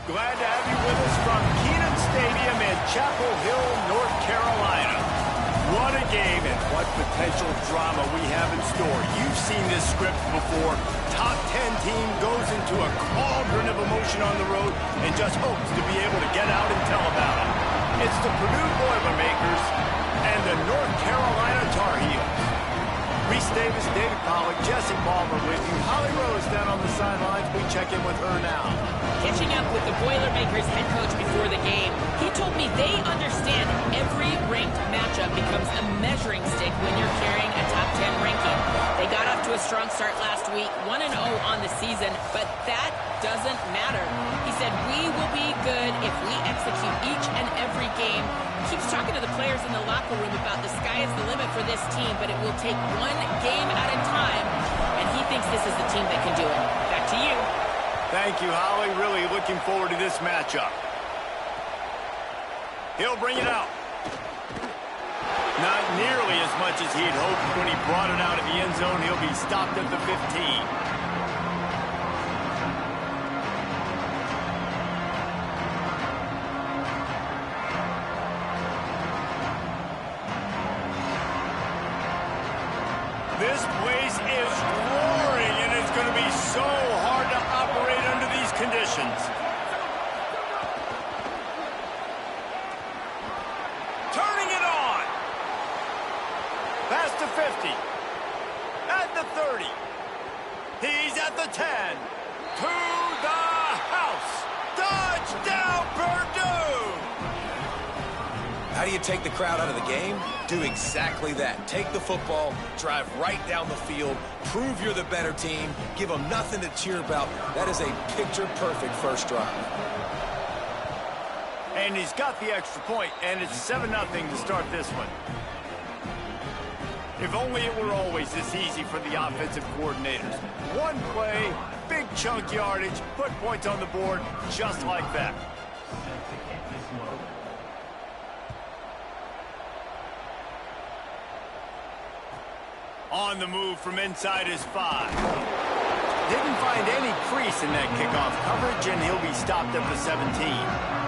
Glad to have you with us from Kenan Stadium in Chapel Hill, North Carolina. What a game and what potential drama we have in store. You've seen this script before. Top 10 team goes into a cauldron of emotion on the road and just hopes to be able to get out and tell about it. It's the Purdue Boilermakers and the North Carolina Tar Heels. Reese Davis, David Pollack, Jesse Palmer with you. Holly Rose down on the sidelines. We check in with her now. Catching up with the Boilermakers head coach before the game, he told me they understand every ranked matchup becomes a measuring stick when you're carrying a top 10 ranking. They got off to a strong start last week, 1-0 on the season, but that doesn't matter. He said, we will be good if we execute each and every game. Keeps talking to the players in the locker room about the sky is the limit for this team, but it will take one game at a time, and he thinks this is the team that can do it. Back to you. Thank you, Holly. Really looking forward to this matchup. He'll bring it out. Not nearly as much as he'd hoped when he brought it out of the end zone. He'll be stopped at the 15. This place is roaring, and it's going to be so hard to operate under these conditions. Turning it on. Past the 50. At the 30. He's at the 10. To the house. Touchdown, Purdue! How do you take the crowd out of the game? Do exactly that. Take the football, drive right down the field, prove you're the better team, give them nothing to cheer about. That is a picture-perfect first drive. And he's got the extra point, and it's 7-0 to start this one. If only it were always this easy for the offensive coordinators. One play, big chunk yardage, put points on the board just like that. On the move from inside his 5. Didn't find any crease in that kickoff coverage, and he'll be stopped at the 17.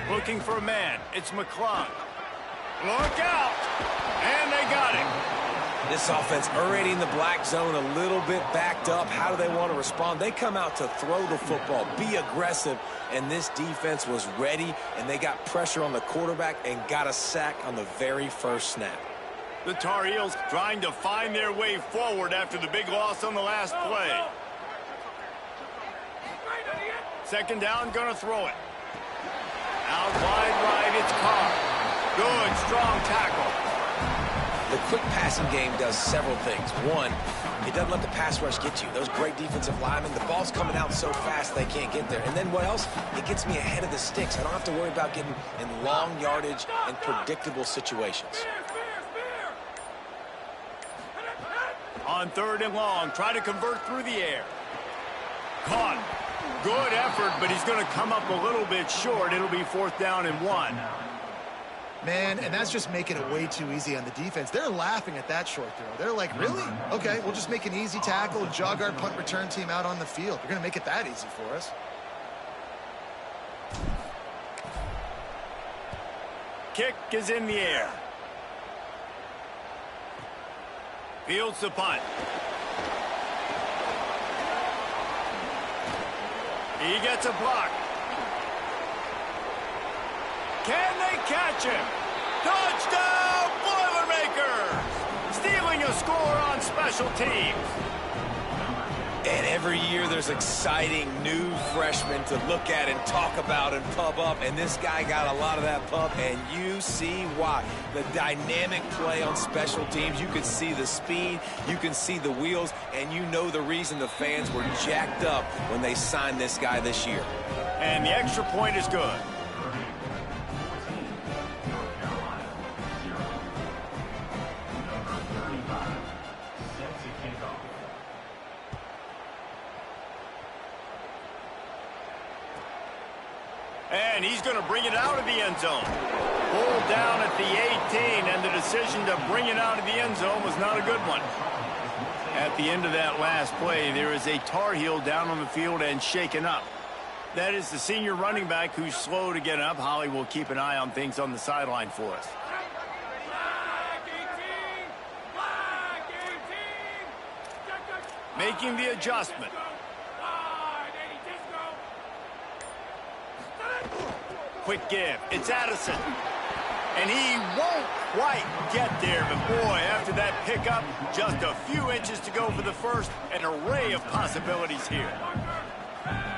Looking for a man. It's McClung. Look out! And they got him. This offense already in the black zone, a little bit backed up. How do they want to respond? They come out to throw the football, be aggressive, and this defense was ready, and they got pressure on the quarterback and got a sack on the very first snap. The Tar Heels trying to find their way forward after the big loss on the last play. Second down, gonna throw it. Out wide right, it's Carr. Good, strong tackle. The quick passing game does several things. One, it doesn't let the pass rush get you. Those great defensive linemen, the ball's coming out so fast they can't get there. And then what else? It gets me ahead of the sticks. I don't have to worry about getting in long yardage and predictable situations. On 3rd and long, try to convert through the air. Caught. Good effort, but he's going to come up a little bit short. It'll be 4th down and 1. Man, and that's just making it way too easy on the defense. They're laughing at that short throw. They're like, really? Okay, we'll just make an easy tackle and jog our punt return team out on the field. We're going to make it that easy for us. Kick is in the air. Fields the punt. He gets a block. Can they catch him? Touchdown, Boilermakers! Stealing a score on special teams. And every year there's exciting new freshmen to look at and talk about and pub up. And this guy got a lot of that pub, and you see why. The dynamic play on special teams. You can see the speed, you can see the wheels, and you know the reason the fans were jacked up when they signed this guy this year. And the extra point is good. and he's going to bring it out of the end zone. Pulled down at the 18, and the decision to bring it out of the end zone was not a good one. At the end of that last play, there is a Tar Heel down on the field and shaken up. That is the senior running back who's slow to get up. Holly will keep an eye on things on the sideline for us. Making the adjustment. Quick give. It's Addison. And he won't quite get there. But boy, after that pickup, just a few inches to go for the first. An array of possibilities here.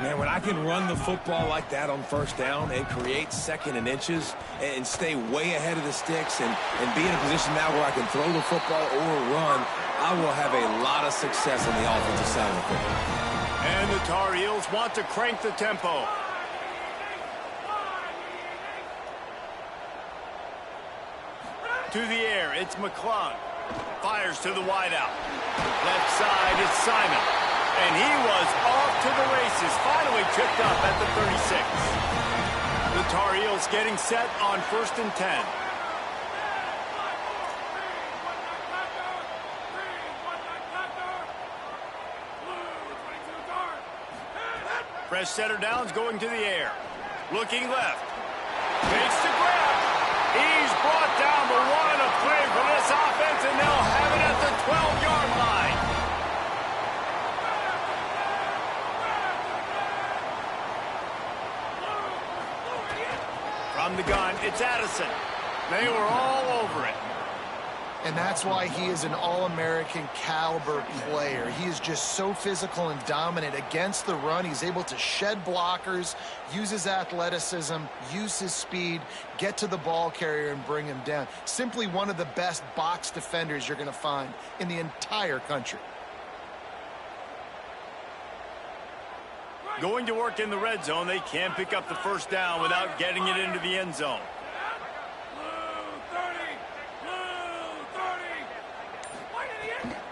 Man, when I can run the football like that on first down and create second and inches and stay way ahead of the sticks and be in a position now where I can throw the football or run, I will have a lot of success on the offensive side of the football. And the Tar Heels want to crank the tempo. To the air, it's McClung. Fires to the wideout. Left side, it's Simon. And he was off to the races, finally tripped up at the 36. The Tar Heels getting set on 1st and 10. Fresh setter downs going to the air. Looking left. Takes the grab. He's brought down the one of play for this offense, and they'll have it at the 12-yard line. From the gun, it's Addison. They were all over it. And that's why he is an All-American caliber player. He is just so physical and dominant against the run. He's able to shed blockers, use his athleticism, use his speed, get to the ball carrier and bring him down. Simply one of the best box defenders you're going to find in the entire country. Going to work in the red zone. They can't pick up the first down without getting it into the end zone.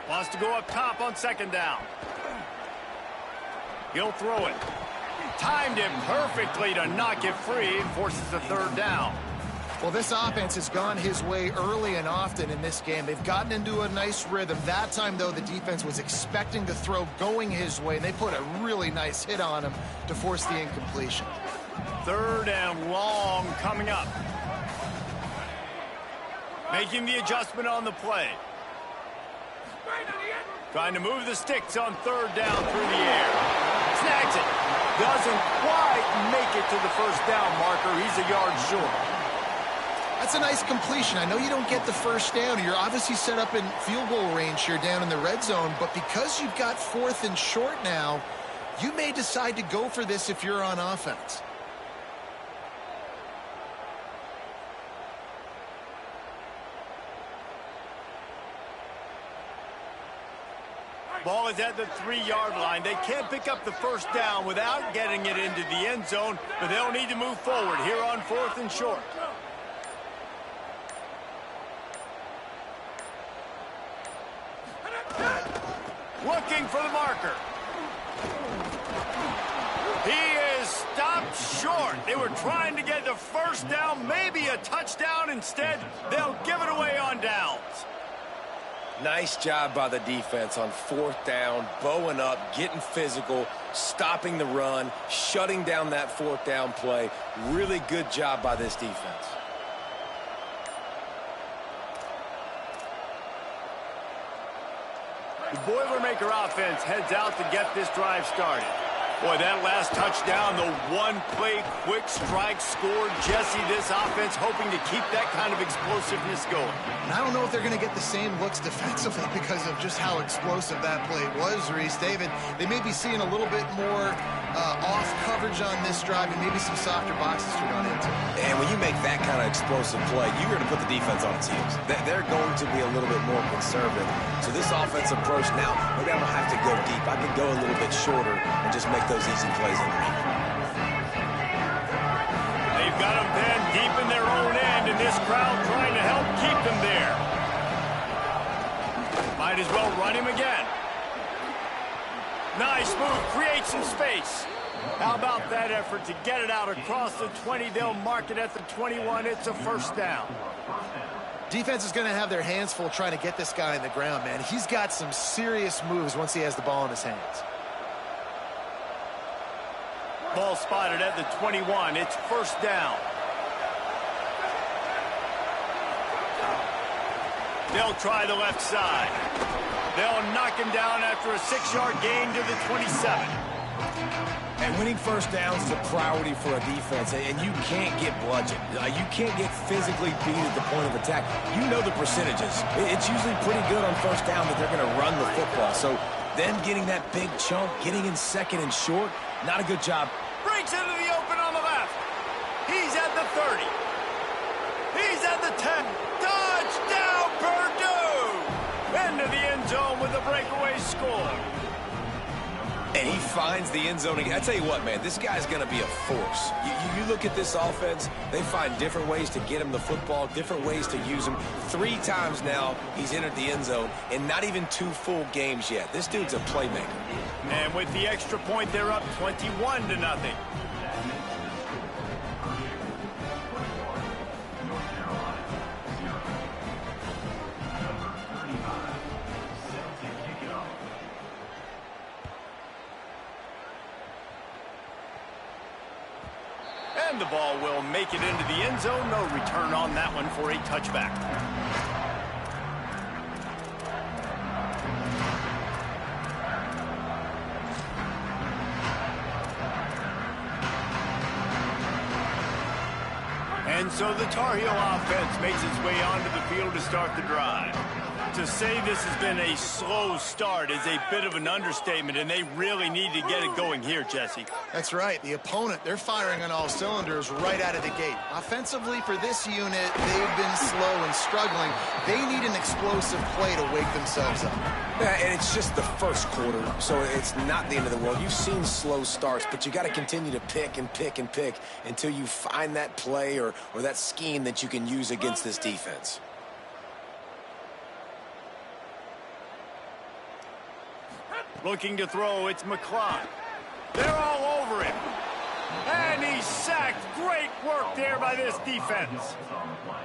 Wants to go up top on 2nd down. He'll throw it. Timed it perfectly to knock it free and forces a 3rd down. Well, this offense has gone his way early and often in this game. They've gotten into a nice rhythm. That time, though, the defense was expecting the throw going his way, and they put a really nice hit on him to force the incompletion. 3rd and long coming up. Making the adjustment on the play. Trying to move the sticks on 3rd down through the air. Snags it. Doesn't quite make it to the first down marker. He's a yard short. That's a nice completion. I know you don't get the first down. You're obviously set up in field goal range here down in the red zone, but because you've got 4th and short now, you may decide to go for this if you're on offense. Ball is at the 3-yard line. They can't pick up the first down without getting it into the end zone, but they'll need to move forward here on 4th and short. Looking for the marker. He is stopped short. They were trying to get the first down, maybe a touchdown. Instead, they'll give it away on downs. Nice job by the defense on 4th down, bowing up, getting physical, stopping the run, shutting down that 4th down play. Really good job by this defense. The Boilermaker offense heads out to get this drive started. Boy, that last touchdown, the one-play quick strike scored. Jesse, this offense hoping to keep that kind of explosiveness going. And I don't know if they're going to get the same looks defensively because of just how explosive that play was, Reese. David, they may be seeing a little bit more off coverage on this drive and maybe some softer boxes to run into. And when you make that kind of explosive play, you're going to put the defense on its heels. They're going to be a little bit more conservative. So this offensive approach now, maybe I don't have to go deep. I can go a little bit shorter and just make those easy plays underneath. They've got them pinned deep in their own end, and this crowd trying to help keep them there. Might as well run him again. Nice move, create some space. How about that effort to get it out across the 20? They'll mark it at the 21. It's a first down. Defense is going to have their hands full trying to get this guy in the ground, man. He's got some serious moves once he has the ball in his hands. Ball spotted at the 21. It's first down. They'll try the left side. They'll knock him down after a 6-yard gain to the 27. And winning first downs is a priority for a defense, and you can't get bludgeoned. You can't get physically beat at the point of attack. You know the percentages. It's usually pretty good on first down that they're going to run the football. So then getting that big chunk, getting in second and short, not a good job. Breaks into the open on the left. He's at the 30. He's at the 10. Touchdown, Purdue! Into the end zone with a breakaway score. And he finds the end zone again. I tell you what, man, this guy's going to be a force. You look at this offense, they find different ways to get him the football, different ways to use him. 3 times now he's entered the end zone, and not even 2 full games yet. This dude's a playmaker. And with the extra point, they're up 21-0. And the ball will make it into the end zone. No return on that one for a touchback. And so the Tar Heel offense makes its way onto the field to start the drive. To say this has been a slow start is a bit of an understatement, and they really need to get it going here, Jesse. That's right. The opponent, they're firing on all cylinders right out of the gate. Offensively, for this unit, they've been slow and struggling. They need an explosive play to wake themselves up. Yeah, and it's just the first quarter, so it's not the end of the world. You've seen slow starts, but you got to continue to pick and pick and pick until you find that play or that scheme that you can use against this defense. Looking to throw, it's McCloud. They're all over him. And he's sacked. Great work there by this defense.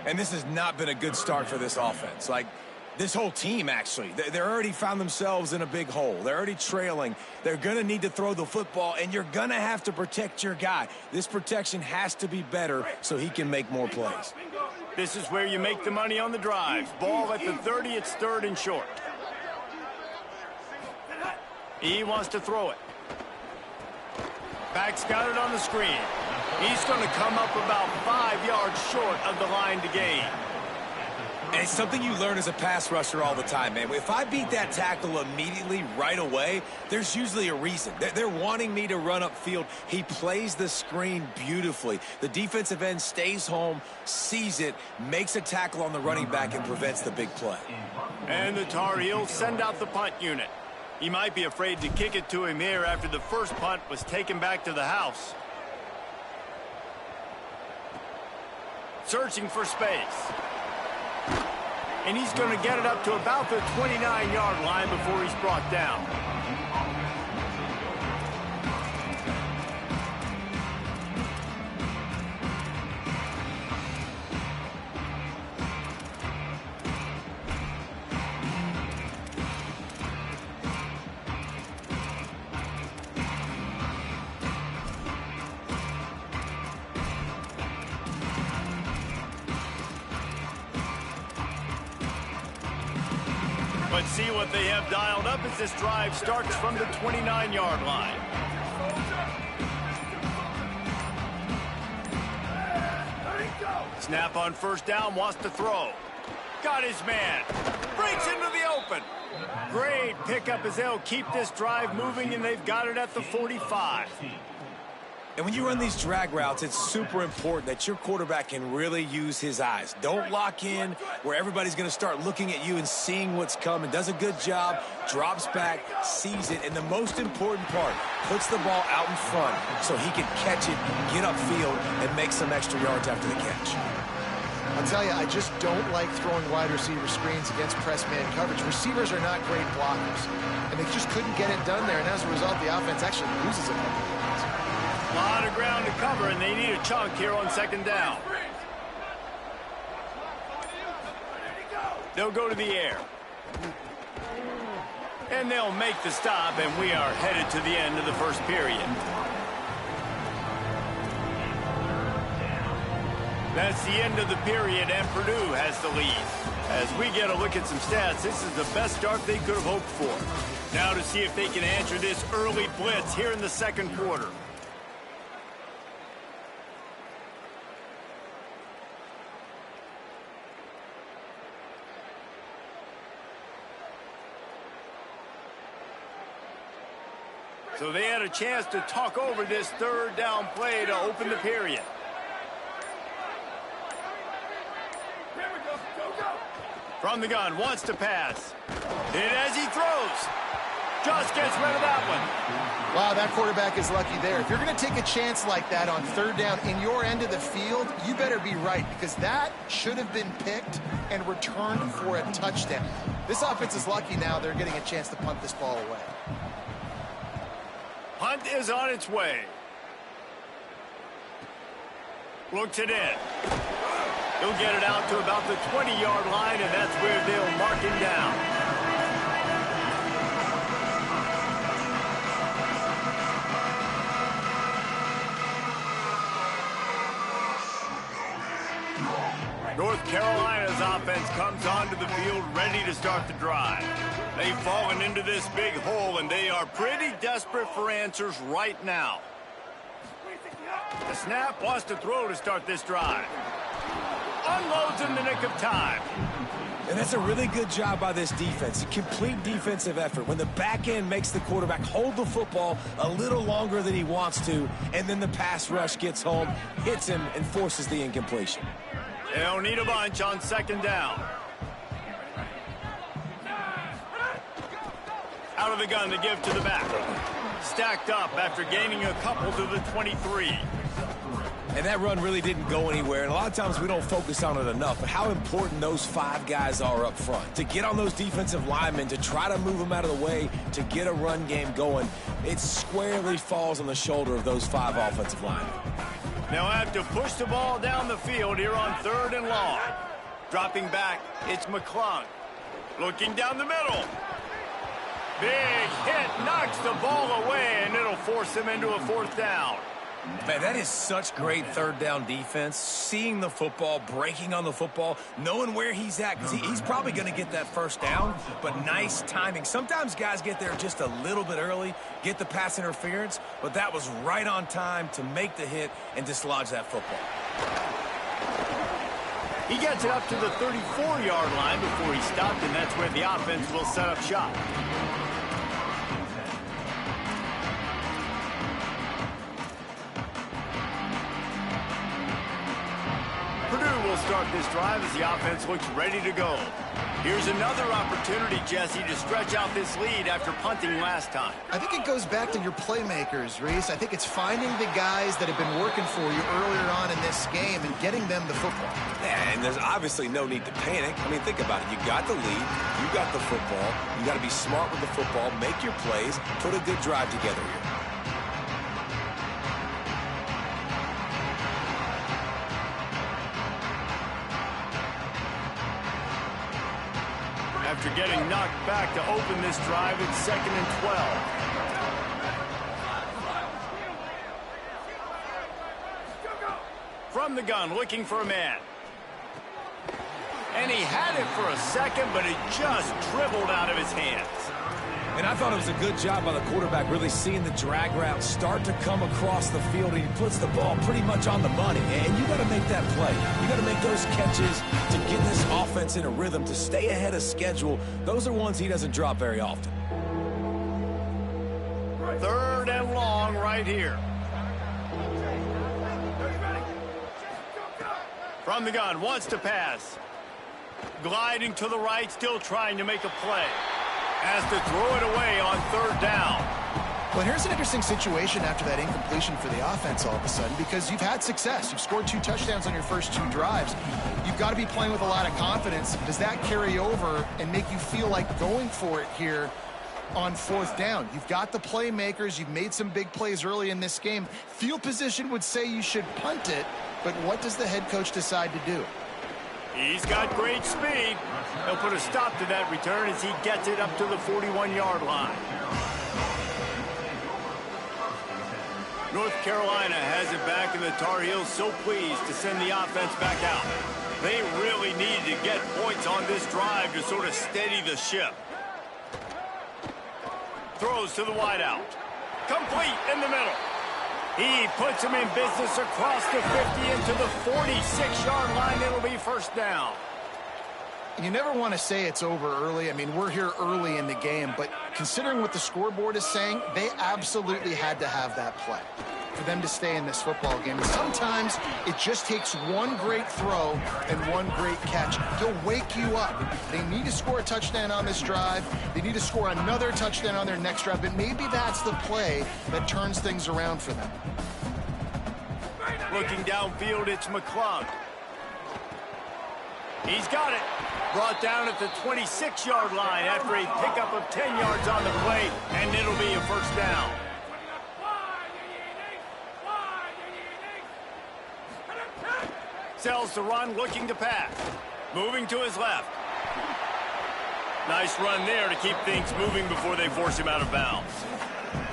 And this has not been a good start for this offense. Like, this whole team, actually. They're already found themselves in a big hole. They're already trailing. They're going to need to throw the football, and you're going to have to protect your guy. This protection has to be better so he can make more plays. This is where you make the money on the drive. Ball at the 30, it's 3rd and short. He wants to throw it. Back's got it on the screen. He's going to come up about 5 yards short of the line to gain. And it's something you learn as a pass rusher all the time, man. If I beat that tackle immediately, right away, there's usually a reason. They're wanting me to run upfield. He plays the screen beautifully. The defensive end stays home, sees it, makes a tackle on the running back, and prevents the big play. And the Tar Heels send out the punt unit. He might be afraid to kick it to him here after the first punt was taken back to the house. Searching for space. And he's going to get it up to about the 29-yard line before he's brought down. Let's see what they have dialed up as this drive starts from the 29-yard line. Snap on first down, wants to throw. Got his man. Breaks into the open. Great pickup as they'll keep this drive moving, and they've got it at the 45. And when you run these drag routes, it's super important that your quarterback can really use his eyes. Don't lock in where everybody's going to start looking at you and seeing what's coming. Does a good job, drops back, sees it, and the most important part, puts the ball out in front so he can catch it, get upfield, and make some extra yards after the catch. I'll tell you, I just don't like throwing wide receiver screens against press man coverage. Receivers are not great blockers, and they just couldn't get it done there, and as a result, the offense actually loses a couple of yards. A lot of ground to cover, and they need a chunk here on second down. They'll go to the air. And they'll make the stop, and we are headed to the end of the first period. That's the end of the period, and Purdue has the lead. As we get a look at some stats, this is the best start they could have hoped for. Now to see if they can answer this early blitz here in the second quarter. So they had a chance to talk over this third down play to open the period. From the gun, wants to pass. Hit as he throws. Just gets rid of that one. Wow, that quarterback is lucky there. If you're going to take a chance like that on third down in your end of the field, you better be right, because that should have been picked and returned for a touchdown. This offense is lucky now they're getting a chance to punt this ball away. Punt is on its way. Looks it in. He'll get it out to about the 20-yard line, and that's where they'll mark him down. North Carolina's offense comes onto the field ready to start the drive. They've fallen into this big hole, and they are pretty desperate for answers right now. The snap, wants to throw to start this drive. Unloads in the nick of time. And that's a really good job by this defense. A complete defensive effort. When the back end makes the quarterback hold the football a little longer than he wants to, and then the pass rush gets home, hits him, and forces the incompletion. They'll need a bunch on second down. Out of the gun to give to the back. Stacked up after gaining a couple to the 23. And that run really didn't go anywhere, and a lot of times we don't focus on it enough, but how important those 5 guys are up front. To get on those defensive linemen, to try to move them out of the way, to get a run game going, it squarely falls on the shoulder of those 5 offensive linemen. They'll have to push the ball down the field here on third and long. Dropping back, it's McClung. Looking down the middle. Big hit, knocks the ball away, and it'll force him into a fourth down. Man, that is such great third down defense. Seeing the football, breaking on the football, knowing where he's at, because he's probably going to get that first down, but nice timing. Sometimes guys get there just a little bit early, get the pass interference, but that was right on time to make the hit and dislodge that football. He gets it up to the 34-yard line before he stopped, and that's where the offense will set up shop. Purdue will start this drive as the offense looks ready to go. Here's another opportunity, Jesse, to stretch out this lead after punting last time. I think it goes back to your playmakers, Reese. I think it's finding the guys that have been working for you earlier on in this game and getting them the football. Yeah, and there's obviously no need to panic. I mean, think about it. You got the lead. You got the football. You got to be smart with the football, make your plays, put a good drive together here. After getting knocked back to open this drive, it's 2nd and 12. From the gun, looking for a man. And he had it for a second, but it just dribbled out of his hands. And I thought it was a good job by the quarterback really seeing the drag route start to come across the field. He puts the ball pretty much on the money. And you got to make that play. You got to make those catches to get this offense in a rhythm, to stay ahead of schedule. Those are ones he doesn't drop very often. 3rd and long right here. From the gun, wants to pass. Gliding to the right, still trying to make a play. Has to throw it away on 3rd down. Well, here's an interesting situation after that incompletion for the offense all of a sudden, because you've had success. You've scored 2 touchdowns on your first 2 drives. You've got to be playing with a lot of confidence. Does that carry over and make you feel like going for it here on 4th down. You've got the playmakers. You've made some big plays early in this game. Field position would say you should punt it, but what does the head coach decide to do? He's got great speed. He'll put a stop to that return as he gets it up to the 41-yard line. North Carolina has it back, and the Tar Heels so pleased to send the offense back out. They really needed to get points on this drive to sort of steady the ship. Throws to the wideout. Complete in the middle. He puts him in business across the 50 into the 46-yard line. It'll be first down. You never want to say it's over early. I mean, we're here early in the game, but considering what the scoreboard is saying, they absolutely had to have that play for them to stay in this football game. And sometimes it just takes one great throw and one great catch to wake you up. They need to score a touchdown on this drive. They need to score another touchdown on their next drive, but maybe that's the play that turns things around for them. Looking downfield, it's McClung. He's got it. Brought down at the 26-yard line after a pickup of 10 yards on the play, and it'll be a first down. Sells the run, looking to pass. Moving to his left. Nice run there to keep things moving before they force him out of bounds.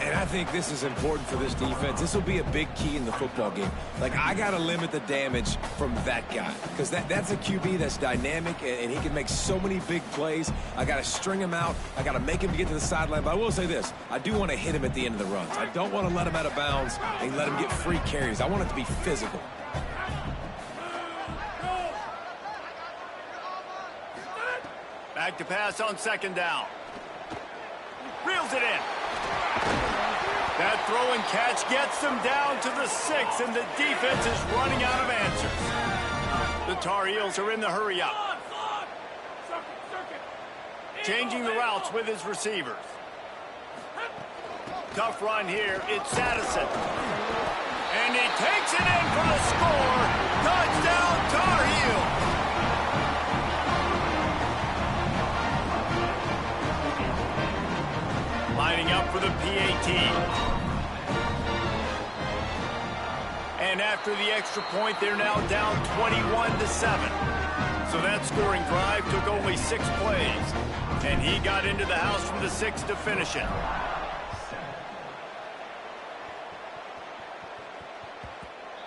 And I think this is important for this defense. This will be a big key in the football game. Like, I got to limit the damage from that guy because that's a QB that's dynamic, and he can make so many big plays. I got to string him out. I got to make him get to the sideline. But I will say this. I do want to hit him at the end of the runs. I don't want to let him out of bounds and let him get free carries. I want it to be physical. Back to pass on second down. Reels it in. That throw and catch gets them down to the 6, and the defense is running out of answers. The Tar Heels are in the hurry-up. Changing the routes with his receivers. Tough run here. It's Addison. And he takes it in for the score. Touchdown, Tar Heels. Lining up for the PAT. And after the extra point, they're now down 21-7. So that scoring drive took only 6 plays. And he got into the house from the 6 to finish it.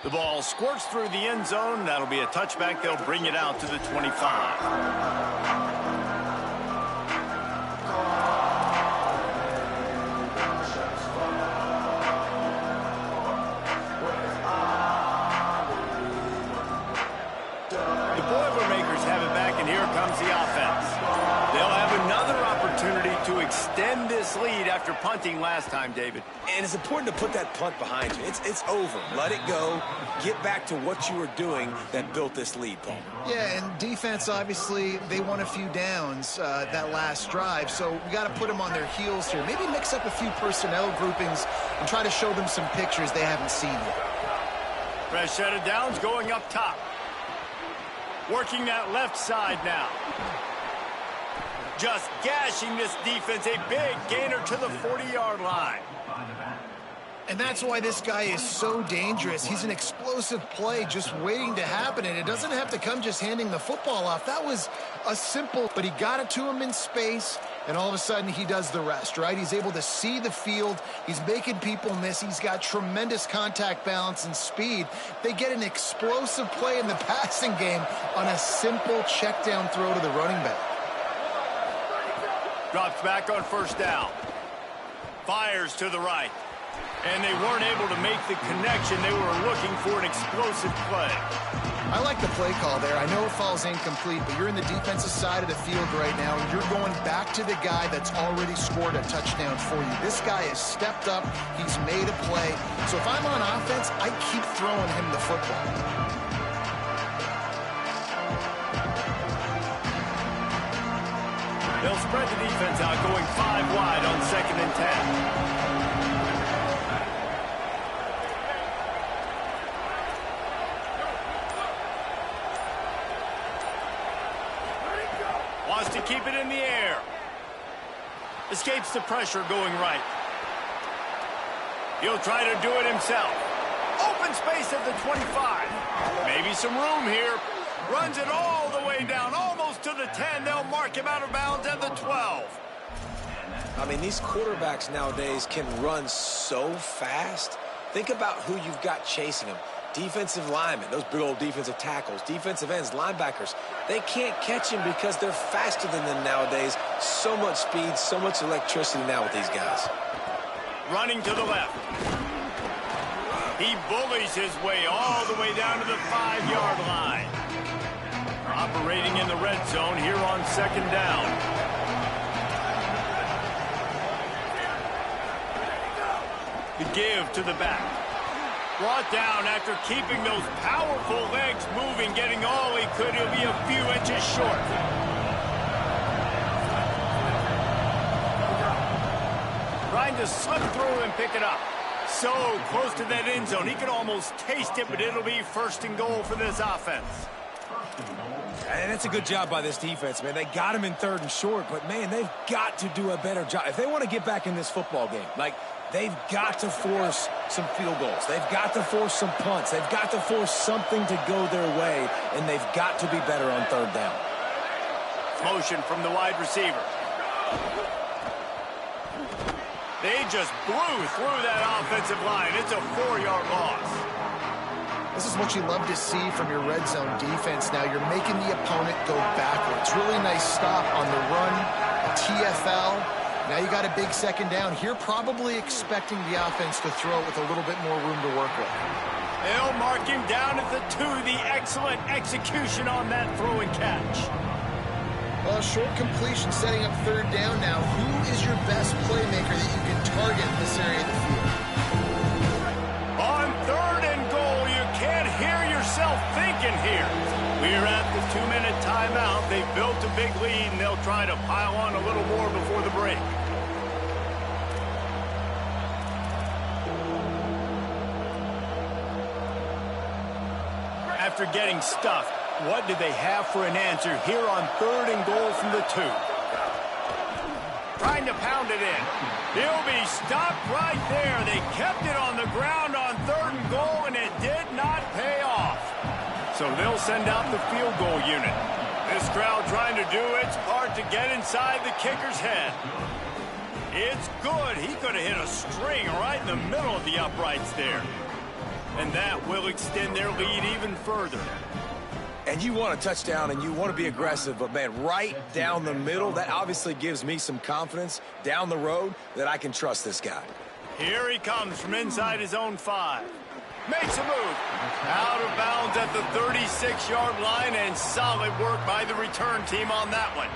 The ball squirts through the end zone. That'll be a touchback. They'll bring it out to the 25. Extend this lead after punting last time, David. And it's important to put that punt behind you. It's over. Let it go. Get back to what you were doing that built this lead, Paul. Yeah, and defense, obviously, they won a few downs that last drive, so we got to put them on their heels here. Maybe mix up a few personnel groupings and try to show them some pictures they haven't seen yet. Fresh set of downs going up top. Working that left side now. Just gashing this defense, a big gainer to the 40-yard line. And that's why this guy is so dangerous. He's an explosive play just waiting to happen, and it doesn't have to come just handing the football off. That was a simple, but he got it to him in space, and all of a sudden he does the rest, right? He's able to see the field. He's making people miss. He's got tremendous contact balance and speed. They get an explosive play in the passing game on a simple check down throw to the running back. Drops back on first down. Fires to the right. And they weren't able to make the connection. They were looking for an explosive play. I like the play call there. I know it falls incomplete, but you're in the defensive side of the field right now, and you're going back to the guy that's already scored a touchdown for you. This guy has stepped up. He's made a play. So if I'm on offense, I keep throwing him the football. They'll spread the defense out, going 5 wide on 2nd and 10. Wants to keep it in the air. Escapes the pressure going right. He'll try to do it himself. Open space at the 25. Maybe some room here. Runs it all the way down, almost to the 10. They'll mark him out of bounds at the 12. I mean, these quarterbacks nowadays can run so fast. Think about who you've got chasing them. Defensive linemen, those big old defensive tackles, defensive ends, linebackers. They can't catch him because they're faster than them nowadays. So much speed, so much electricity now with these guys. Running to the left. He bullies his way all the way down to the 5-yard line. Operating in the red zone here on second down. The give to the back. Brought down after keeping those powerful legs moving, getting all he could. He'll be a few inches short. Trying to slip through and pick it up. So close to that end zone. He could almost taste it, but it'll be first and goal for this offense. And that's a good job by this defense, man. They got him in 3rd and short, but, man, they've got to do a better job. If they want to get back in this football game, like, they've got to force some field goals. They've got to force some punts. They've got to force something to go their way, and they've got to be better on 3rd down. Motion from the wide receiver. They just blew through that offensive line. It's a 4-yard loss. This is what you love to see from your red zone defense. Now you're making the opponent go backwards. Really nice stop on the run, a TFL. Now you got a big second down. Here probably expecting the offense to throw it with a little bit more room to work with. They'll mark him down at the 2. The excellent execution on that throw and catch. Well, short completion setting up 3rd down now. Who is your best playmaker that you can target in this area of the field? On 3rd and goal, you can't hear yourself thinking here. We're at the 2-minute timeout. They've built a big lead, and they'll try to pile on a little more before the break. After getting stuffed, what do they have for an answer here on 3rd and goal from the 2? Trying to pound it in. He'll be stopped right there. They kept it on the ground on 3rd and goal, and it did not pay off. So they'll send out the field goal unit. This crowd trying to do its part to get inside the kicker's head. It's good. He could have hit a string right in the middle of the uprights there. And that will extend their lead even further. And you want a touchdown and you want to be aggressive, but, man, right down the middle, that obviously gives me some confidence down the road that I can trust this guy. Here he comes from inside his own 5. Makes a move. Out of bounds at the 36-yard line, and solid work by the return team on that one.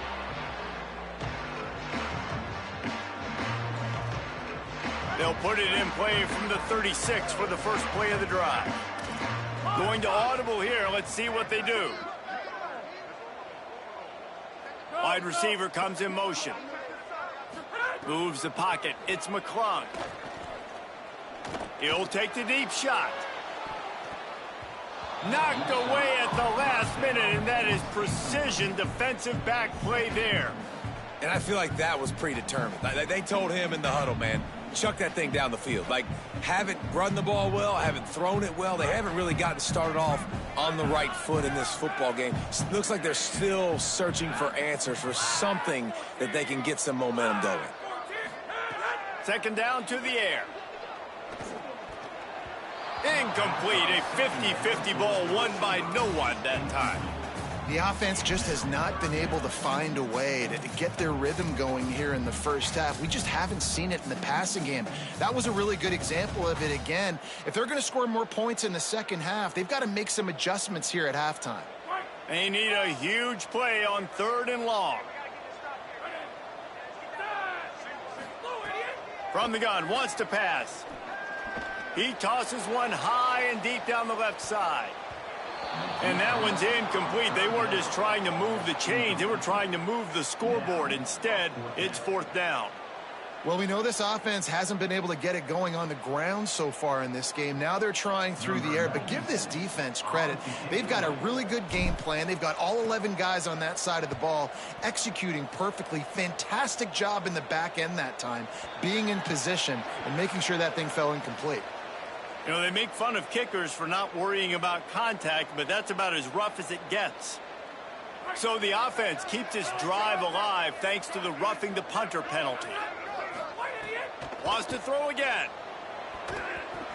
They'll put it in play from the 36 for the first play of the drive. Going to audible here. Let's see what they do. Wide receiver comes in motion. Moves the pocket. It's McClung. He'll take the deep shot. Knocked away at the last minute, and that is precision defensive back play there. And I feel like that was predetermined. They told him in the huddle, man, chuck that thing down the field. Like, haven't run the ball well, haven't thrown it well. They haven't really gotten started off on the right foot in this football game. It looks like they're still searching for answers, for something that they can get some momentum going. Second down to the air. Incomplete. A 50-50 ball won by no one that time. The offense just has not been able to find a way to get their rhythm going here in the first half. We just haven't seen it in the passing game. That was a really good example of it again. If they're going to score more points in the second half, they've got to make some adjustments here at halftime. They need a huge play on 3rd and long. From the gun, wants to pass. He tosses one high and deep down the left side. And that one's incomplete. They weren't just trying to move the chains. They were trying to move the scoreboard. Instead, it's 4th down. Well, we know this offense hasn't been able to get it going on the ground so far in this game. Now they're trying through the air, but give this defense credit. They've got a really good game plan. They've got all 11 guys on that side of the ball executing perfectly. Fantastic job in the back end that time, being in position and making sure that thing fell incomplete. You know, they make fun of kickers for not worrying about contact, but that's about as rough as it gets. So the offense keeps this drive alive thanks to the roughing the punter penalty. Wants to throw again.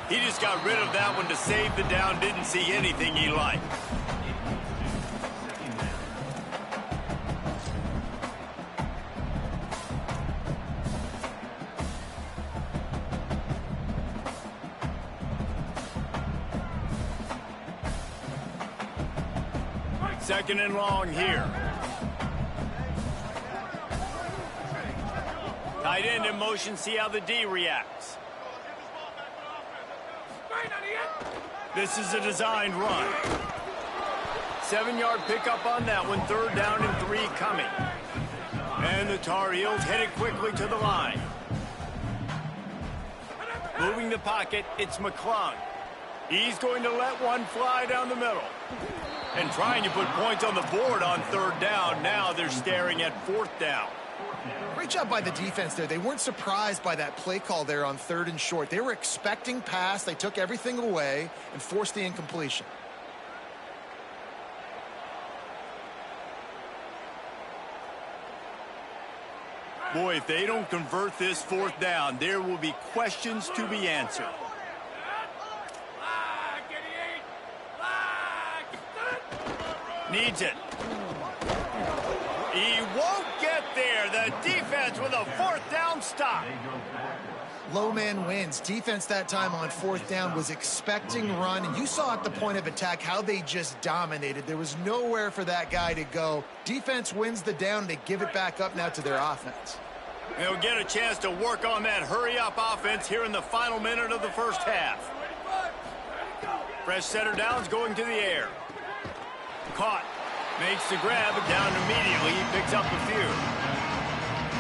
He just got rid of that one to save the down. Didn't see anything he liked. Second and long here. Tight end in motion, see how the D reacts. This is a designed run. 7-yard pickup on that one, 3rd down and 3 coming. And the Tar Heels headed quickly to the line. Moving the pocket, it's McClung. He's going to let one fly down the middle. And trying to put points on the board on 3rd down. Now they're staring at 4th down. Great job by the defense there. They weren't surprised by that play call there on 3rd and short. They were expecting pass. They took everything away and forced the incompletion. Boy, if they don't convert this 4th down, there will be questions to be answered. Needs it. He won't get there. The defense with a 4th down stop. Low man wins. Defense that time on 4th down was expecting run, and you saw at the point of attack how they just dominated. There was nowhere for that guy to go. Defense wins the down. They give it back up now to their offense. They'll get a chance to work on that hurry-up offense here in the final minute of the first half. Fresh setter downs going to the air. Caught. Makes the grab, but down immediately. He picks up a few.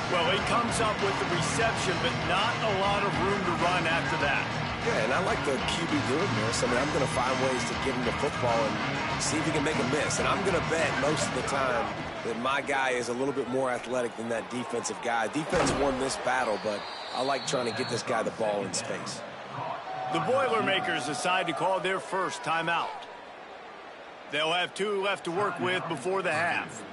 Well, he comes up with the reception, but not a lot of room to run after that. Yeah, and I like the QB doing this. I mean, I'm going to find ways to get him the football and see if he can make a miss. And I'm going to bet most of the time that my guy is a little bit more athletic than that defensive guy. Defense won this battle, but I like trying to get this guy the ball in space. The Boilermakers decide to call their first timeout. They'll have 2 left to work with before the half.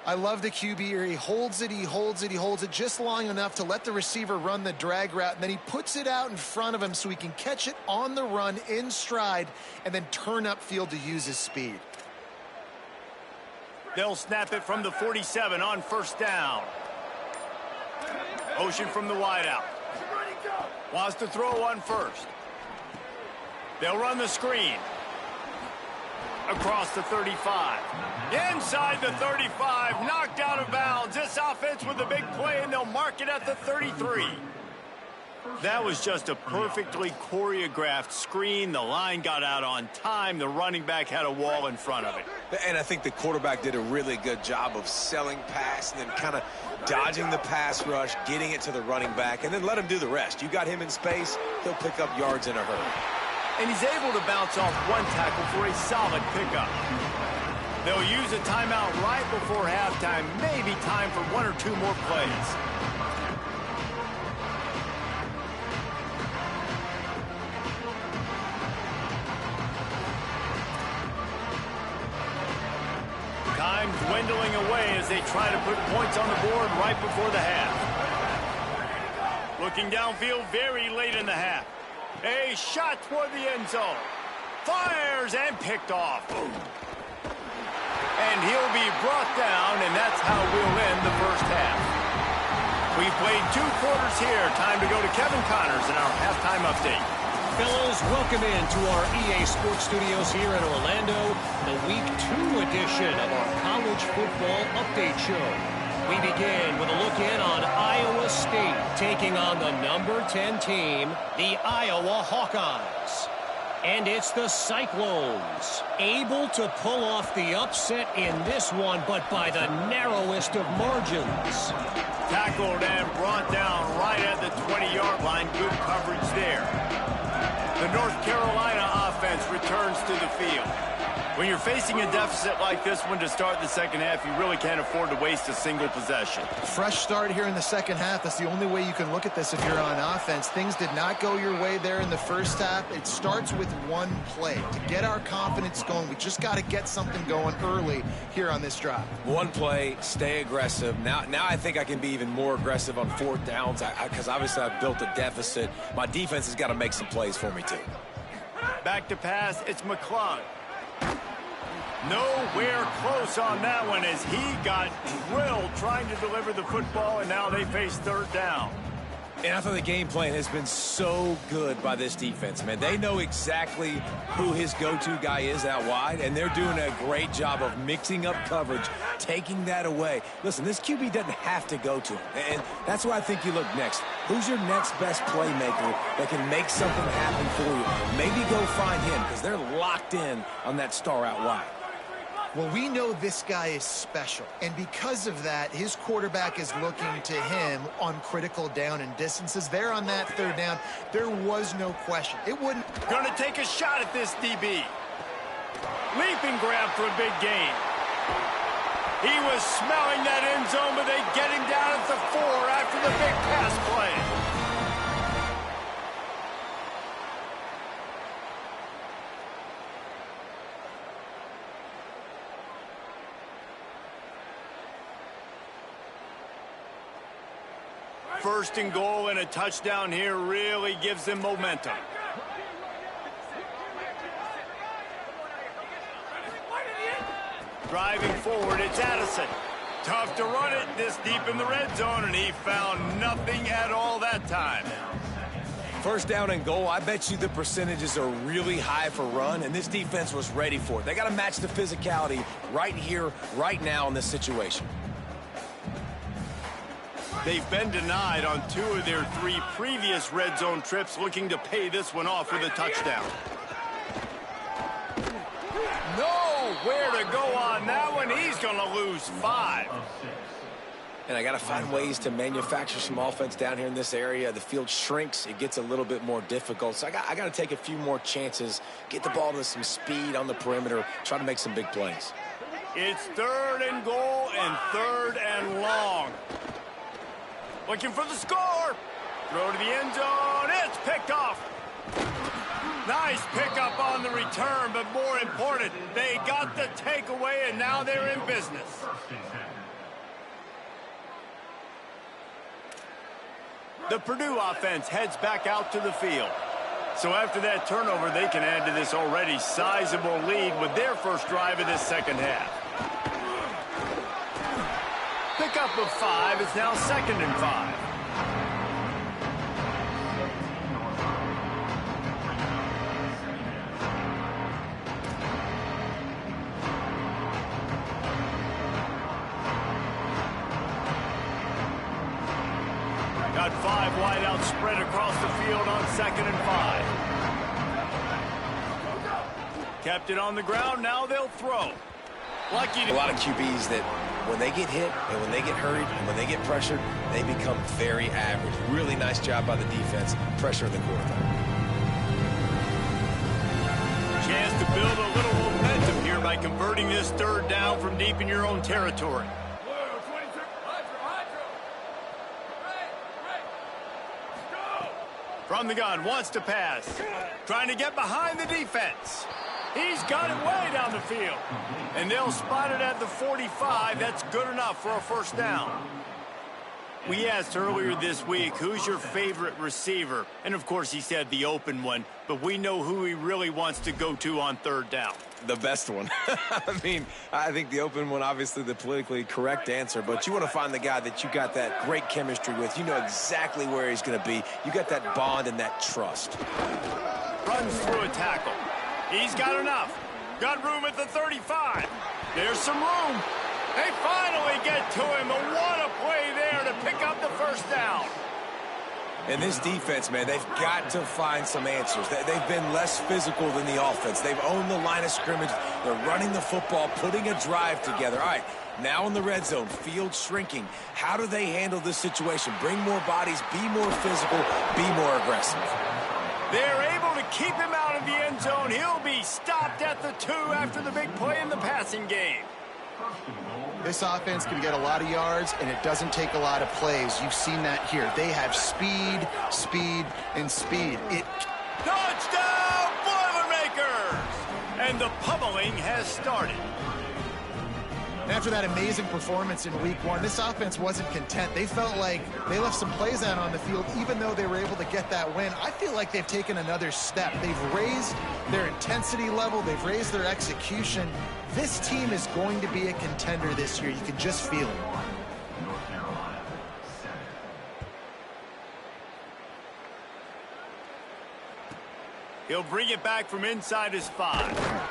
I love the QB here. He holds it, he holds it, he holds it just long enough to let the receiver run the drag route, and then he puts it out in front of him so he can catch it on the run in stride and then turn upfield to use his speed. They'll snap it from the 47 on 1st down. Motion from the wideout. Wants to throw on 1st. They'll run the screen. Across the 35. Inside the 35. Knocked out of bounds. This offense with a big play, and they'll mark it at the 33. That was just a perfectly choreographed screen. The line got out on time. The running back had a wall in front of it. And I think the quarterback did a really good job of selling pass and then kind of dodging the pass rush, getting it to the running back, and then let him do the rest. You got him in space, he'll pick up yards in a hurry. And he's able to bounce off one tackle for a solid pickup. They'll use a timeout right before halftime. Maybe time for 1 or 2 more plays. Time dwindling away as they try to put points on the board right before the half. Looking downfield very late in the half. A shot toward the end zone. Fires and picked off. And he'll be brought down, and that's how we'll end the first half. We've played 2 quarters here. Time to go to Kevin Connors in our halftime update. Fellows, welcome into our EA Sports Studios here in Orlando, the Week 2 edition of our College Football Update Show. We begin with a look in on Iowa State taking on the number 10 team, the Iowa Hawkeyes. And it's the Cyclones, able to pull off the upset in this one, but by the narrowest of margins. Tackled and brought down right at the 20-yard line. Good coverage there. The North Carolina offense returns to the field. When you're facing a deficit like this one to start the second half, you really can't afford to waste a single possession. Fresh start here in the second half. That's the only way you can look at this if you're on offense. Things did not go your way there in the first half. It starts with one play. To get our confidence going, we just got to get something going early here on this drive. One play, stay aggressive. Now I think I can be even more aggressive on fourth downs because obviously I've built a deficit. My defense has got to make some plays for me too. Back to pass, it's McClung. Nowhere close on that one as he got drilled trying to deliver the football, and now they face third down. And I thought the game plan has been so good by this defense, man. They know exactly who his go-to guy is out wide, and they're doing a great job of mixing up coverage, taking that away. Listen, this QB doesn't have to go to him, and that's where I think you look next. Who's your next best playmaker that can make something happen for you? Maybe go find him because they're locked in on that star out wide. Well, we know this guy is special, and because of that, his quarterback is looking to him on critical down and distances. There on that third down, there was no question. It wouldn't. Going to take a shot at this DB. Leaping grab for a big gain. He was smelling that end zone, but they get him down at the 4 after the big pass play. First and goal and a touchdown here really gives them momentum. Driving forward, it's Addison. Tough to run it this deep in the red zone, and he found nothing at all that time. First down and goal, I bet you the percentages are really high for run, and this defense was ready for it. They got to match the physicality right here, right now in this situation. They've been denied on 2 of their 3 previous red zone trips, looking to pay this one off with a touchdown. Nowhere to go on that one. He's going to lose 5. And I got to find ways to manufacture some offense down here in this area. The field shrinks. It gets a little bit more difficult. So I got to take a few more chances, get the ball to some speed on the perimeter, try to make some big plays. It's third and goal and third and long. Looking for the score. Throw to the end zone. It's picked off. Nice pickup on the return, but more important, they got the takeaway, and now they're in business. The Purdue offense heads back out to the field. So after that turnover, they can add to this already sizable lead with their first drive of this second half. Pickup of 5 is now 2nd and 5. Got 5 wideouts spread across the field on 2nd and 5. Kept it on the ground, now they'll throw. Lucky to... A lot of QBs that when they get hit and when they get hurried and when they get pressured, they become very average. Really nice job by the defense, pressure the quarterback. Chance to build a little momentum here by converting this third down from deep in your own territory. From the gun, wants to pass. Trying to get behind the defense. He's got it way down the field. And they'll spot it at the 45. That's good enough for a first down. We asked earlier this week, who's your favorite receiver? And, of course, he said the open one. But we know who he really wants to go to on third down. The best one. I mean, I think the open one, obviously the politically correct answer, but you want to find the guy that you got that great chemistry with. You know exactly where he's going to be. You got that bond and that trust. Runs through a tackle. He's got enough. Got room at the 35. There's some room. They finally get to him. But what a play there to pick up the first down. And this defense, man, they've got to find some answers. They've been less physical than the offense. They've owned the line of scrimmage. They're running the football, putting a drive together. All right, now in the red zone, field shrinking. How do they handle this situation? Bring more bodies, be more physical, be more aggressive. They're able to keep him out of the end zone. He'll be stopped at the 2 after the big play in the passing game. This offense can get a lot of yards, and it doesn't take a lot of plays. You've seen that here. They have speed, speed, and speed. Touchdown, Boilermakers! And the pummeling has started. After that amazing performance in week 1, this offense wasn't content. They felt like they left some plays out on the field, even though they were able to get that win. I feel like they've taken another step. They've raised their intensity level. They've raised their execution. This team is going to be a contender this year. You can just feel it. He'll bring it back from inside his 5.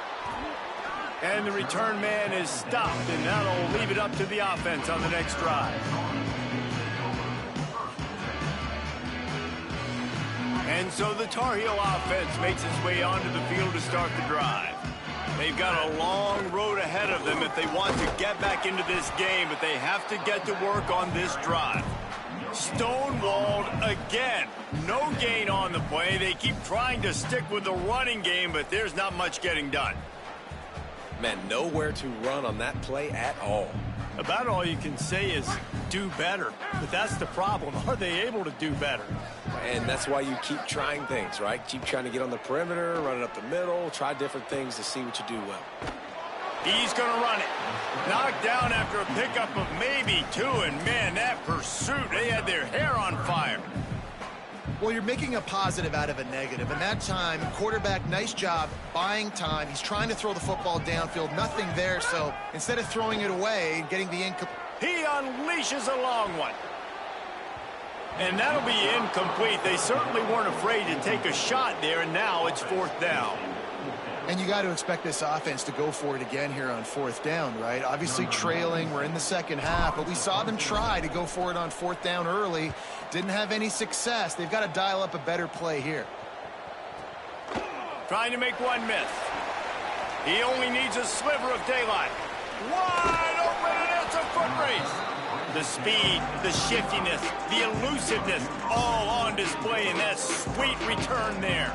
And the return man is stopped, and that'll leave it up to the offense on the next drive. And so the Tar Heel offense makes its way onto the field to start the drive. They've got a long road ahead of them if they want to get back into this game, but they have to get to work on this drive. Stonewalled again. No gain on the play. They keep trying to stick with the running game, but there's not much getting done. Man, nowhere to run on that play at all. About all you can say is do better. But that's the problem. Are they able to do better? And that's why you keep trying things, right? Keep trying to get on the perimeter, run it up the middle, try different things to see what you do well. He's going to run it. Knocked down after a pickup of maybe 2, and man, that pursuit, they had their hair on fire. Well, you're making a positive out of a negative, and that time, quarterback, nice job buying time. He's trying to throw the football downfield, nothing there, so instead of throwing it away and getting the he unleashes a long one. And that'll be incomplete. They certainly weren't afraid to take a shot there, and now it's 4th down. And you got to expect this offense to go for it again here on 4th down, right? Obviously trailing, we're in the second half, but we saw them try to go for it on 4th down early. Didn't have any success. They've got to dial up a better play here. Trying to make one miss. He only needs a sliver of daylight. Wide open, and it's a foot race. The speed, the shiftiness, the elusiveness, all on display in that sweet return there.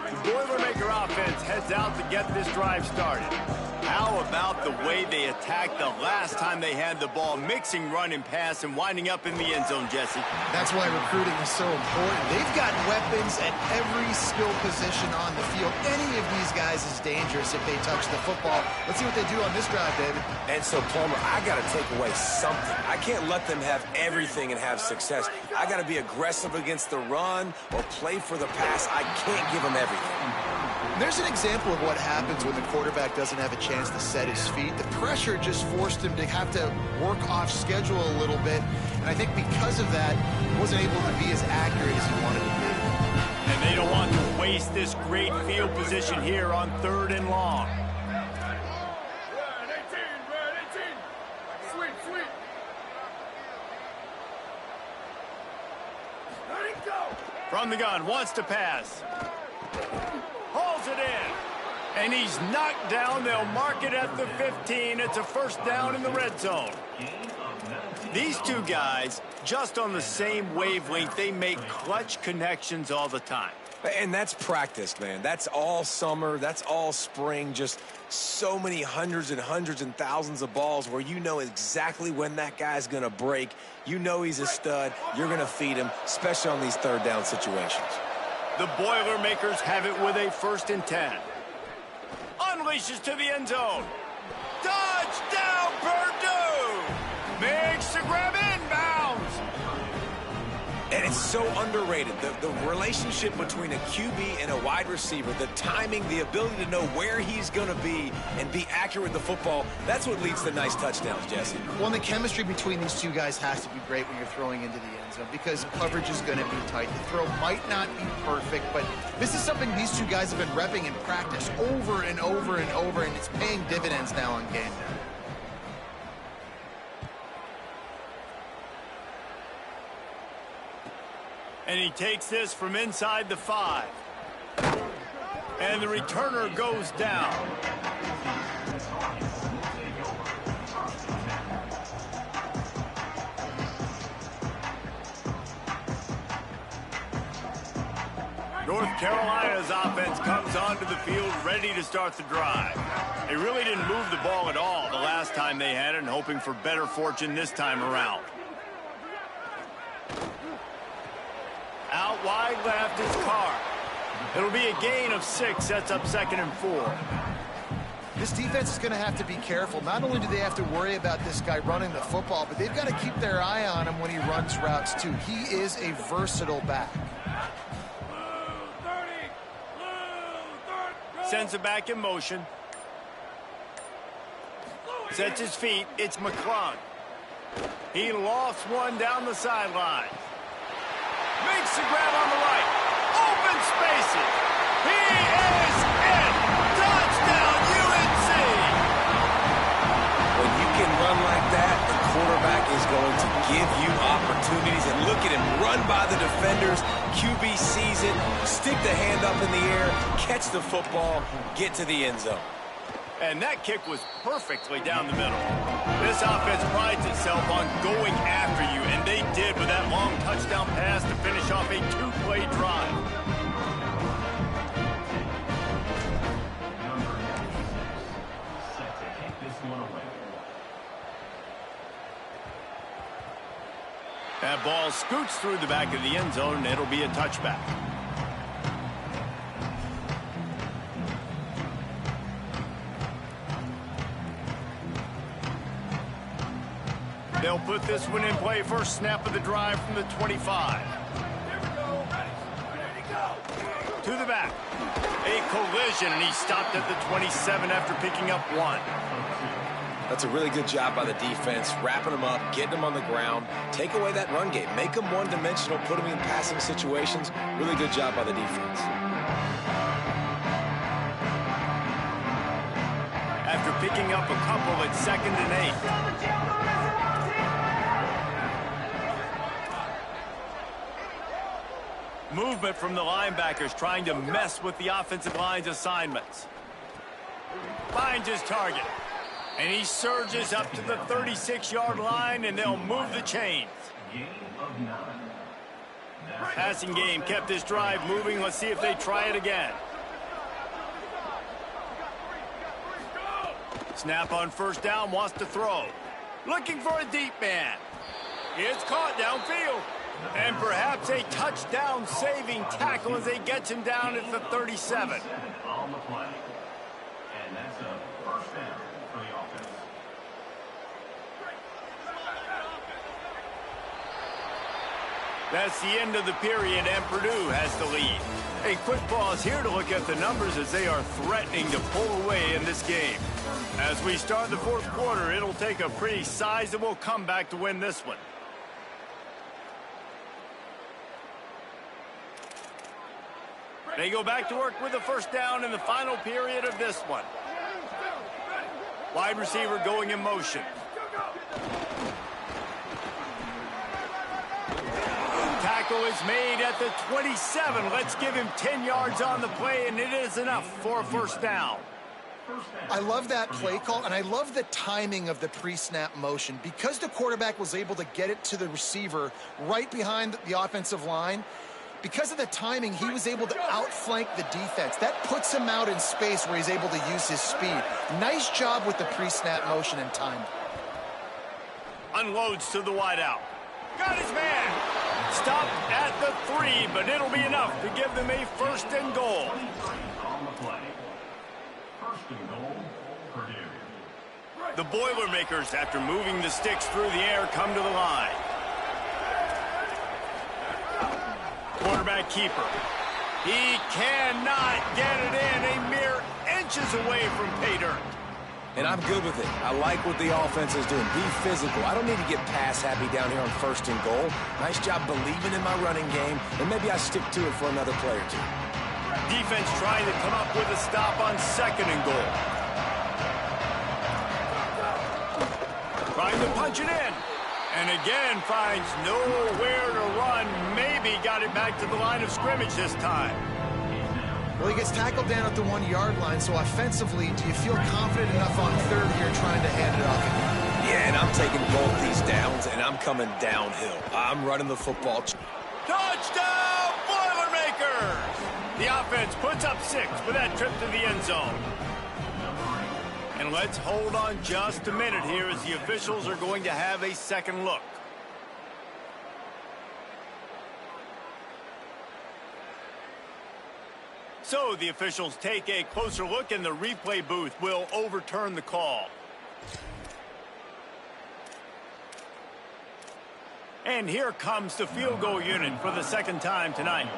The Boilermaker offense heads out to get this drive started. How about the way they attacked the last time they had the ball, mixing run and pass and winding up in the end zone, Jesse? That's why recruiting is so important. They've got weapons at every skill position on the field. Any of these guys is dangerous if they touch the football. Let's see what they do on this drive, David. And so, Palmer, I got to take away something. I can't let them have everything and have success. I got to be aggressive against the run or play for the pass. I can't give them everything. There's an example of what happens when the quarterback doesn't have a chance to set his feet. The pressure just forced him to have to work off schedule a little bit. And I think because of that, he wasn't able to be as accurate as he wanted to be. And they don't want to waste this great field position here on 3rd and long. From the gun, wants to pass. Hauls it in. And he's knocked down. They'll mark it at the 15. It's a 1st down in the red zone. These two guys, just on the same wavelength, they make clutch connections all the time. And that's practice, man. That's all summer. That's all spring. Just so many hundreds and thousands of balls where you know exactly when that guy's going to break. You know he's a stud. You're going to feed him, especially on these 3rd down situations. The Boilermakers have it with a 1st and 10. Unleashes to the end zone. Touchdown, Purdue! Makes the grab inbounds. And It's so underrated. The relationship between a QB and a wide receiver, the timing, the ability to know where he's going to be and be accurate with the football, that's what leads to nice touchdowns, Jesse. Well, the chemistry between these two guys has to be great when you're throwing into the end zone because coverage is going to be tight. The throw might not be perfect, but this is something these two guys have been repping in practice over and over and over, and it's paying dividends now on game day. And he takes this from inside the 5. And the returner goes down. North Carolina's offense comes onto the field ready to start the drive. They really didn't move the ball at all the last time they had it, and hoping for better fortune this time around. Out wide left is Carr. It'll be a gain of 6, sets up 2nd and 4. This defense is going to have to be careful. Not only do they have to worry about this guy running the football, but they've got to keep their eye on him when he runs routes too. He is a versatile back. Sends it back in motion. Sets his feet. It's McClung. He lofts one down the sideline. Makes the grab on the right. Open spaces. He is in. Touchdown, UNC. When you can run like that, the quarterback is going to give you opportunities. And look at him run by the defenders. QB sees it, stick the hand up in the air, catch the football, get to the end zone. And that kick was perfectly down the middle. This offense prides itself on going after you, and they did with that long touchdown pass to finish off a 2-play drive. That ball scoots through the back of the end zone, and it'll be a touchback. They'll put this one in play. First snap of the drive from the 25. To the back. A collision, and he stopped at the 27 after picking up 1. That's a really good job by the defense, wrapping them up, getting them on the ground. Take away that run game. Make them one-dimensional, put them in passing situations. Really good job by the defense. After picking up a couple, it's 2nd and 8. Movement from the linebackers trying to mess with the offensive line's assignments. Finds his target. And he surges up to the 36-yard line, and they'll move the chains. Passing game kept this drive moving. Let's see if they try it again. Snap on first down, wants to throw. Looking for a deep man. It's caught downfield. And perhaps a touchdown-saving tackle as they get him down at the 37. That's the end of the period, and Purdue has the lead. A quick pause here to look at the numbers as they are threatening to pull away in this game. As we start the 4th quarter, it'll take a pretty sizable comeback to win this one. They go back to work with a first down in the final period of this one. Wide receiver going in motion. Tackle is made at the 27. Let's give him 10 yards on the play, and it is enough for a first down. I love that play call, and I love the timing of the pre-snap motion. Because the quarterback was able to get it to the receiver right behind the offensive line, because of the timing, he was able to outflank the defense. That puts him out in space where he's able to use his speed. Nice job with the pre-snap motion and time. Unloads to the wideout. Got his man. Stopped at the 3, but it'll be enough to give them a 1st and goal. The Boilermakers, after moving the sticks through the air, come to the line. quarterback keeper. He cannot get it in, a mere inches away from pay dirt. And I'm good with it. I like what the offense is doing. Be physical. I don't need to get pass happy down here on 1st and goal. Nice job believing in my running game, and maybe I stick to it for another play or two. Defense trying to come up with a stop on 2nd and goal. Trying to punch it in. And again finds nowhere to run. Maybe got it back to the line of scrimmage this time. Well, he gets tackled down at the 1-yard line, so offensively, do you feel confident enough on 3rd here trying to hand it off? Yeah, and I'm taking both these downs, and I'm coming downhill. I'm running the football. Touchdown, Boilermakers! The offense puts up 6 with that trip to the end zone. And let's hold on just a minute here as the officials are going to have a second look. So the officials take a closer look, and the replay booth will overturn the call. And here comes the field goal unit for the 2nd time tonight.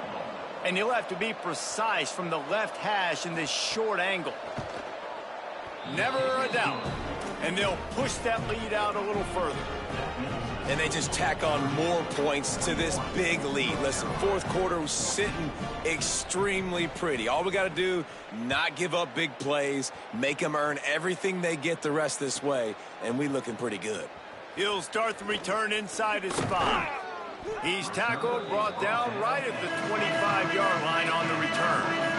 And you'll have to be precise from the left hash in this short angle. Never a doubt. And they'll push that lead out a little further. And they just tack on more points to this big lead. Listen, 4th quarter was sitting extremely pretty. All we got to do, not give up big plays, make them earn everything they get the rest this way, and we looking pretty good. He'll start the return inside his 5. He's tackled, brought down right at the 25-yard line on the return.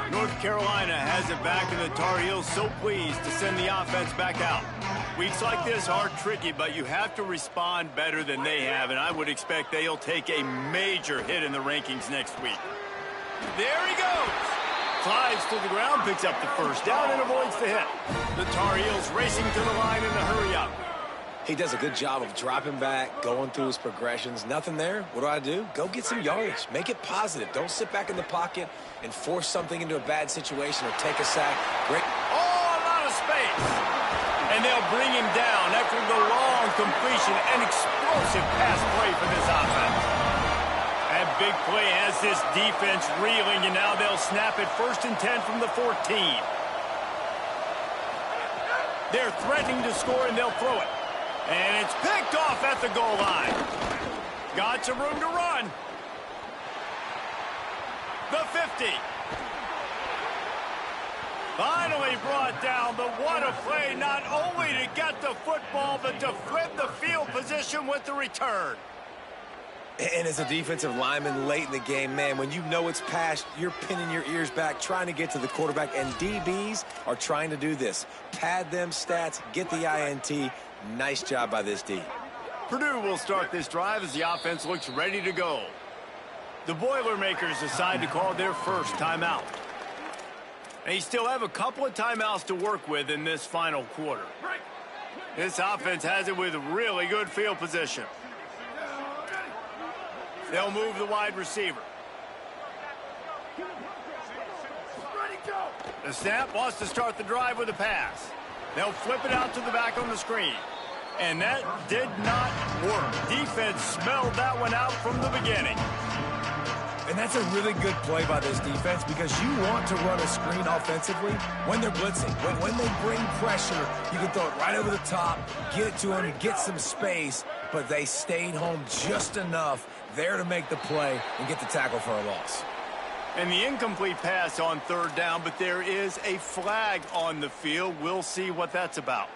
North Carolina has it back, and the Tar Heels so pleased to send the offense back out. Weeks like this are tricky, but you have to respond better than they have, and I would expect they'll take a major hit in the rankings next week. There he goes. Slides to the ground, picks up the 1st down, and avoids the hit. The Tar Heels racing to the line in a hurry-up. He does a good job of dropping back, going through his progressions. Nothing there. What do? Go get some yardage. Make it positive. Don't sit back in the pocket and force something into a bad situation or take a sack. Great. Oh, a lot of space. And they'll bring him down after the long completion. An explosive pass play for this offense. That big play has this defense reeling, and now they'll snap it 1st and 10 from the 14. They're threatening to score, and they'll throw it. And it's picked off at the goal line. Got some room to run. The 50. Finally brought down, but what a play, not only to get the football, but to flip the field position with the return. And as a defensive lineman late in the game, man, when you know it's past, you're pinning your ears back, trying to get to the quarterback, and DBs are trying to do this. Pad them stats, get the INT. Nice job by this D. Purdue will start this drive as the offense looks ready to go. The Boilermakers decide to call their 1st timeout. They still have a couple of timeouts to work with in this final quarter. This offense has it with really good field position. They'll move the wide receiver. The snap wants to start the drive with a pass. They'll flip it out to the back on the screen. And that did not work. Defense smelled that one out from the beginning. And that's a really good play by this defense because you want to run a screen offensively when they're blitzing. When they bring pressure, you can throw it right over the top, get it to them, get some space, but they stayed home just enough there to make the play and get the tackle for a loss. And the incomplete pass on 3rd down, but there is a flag on the field. We'll see what that's about.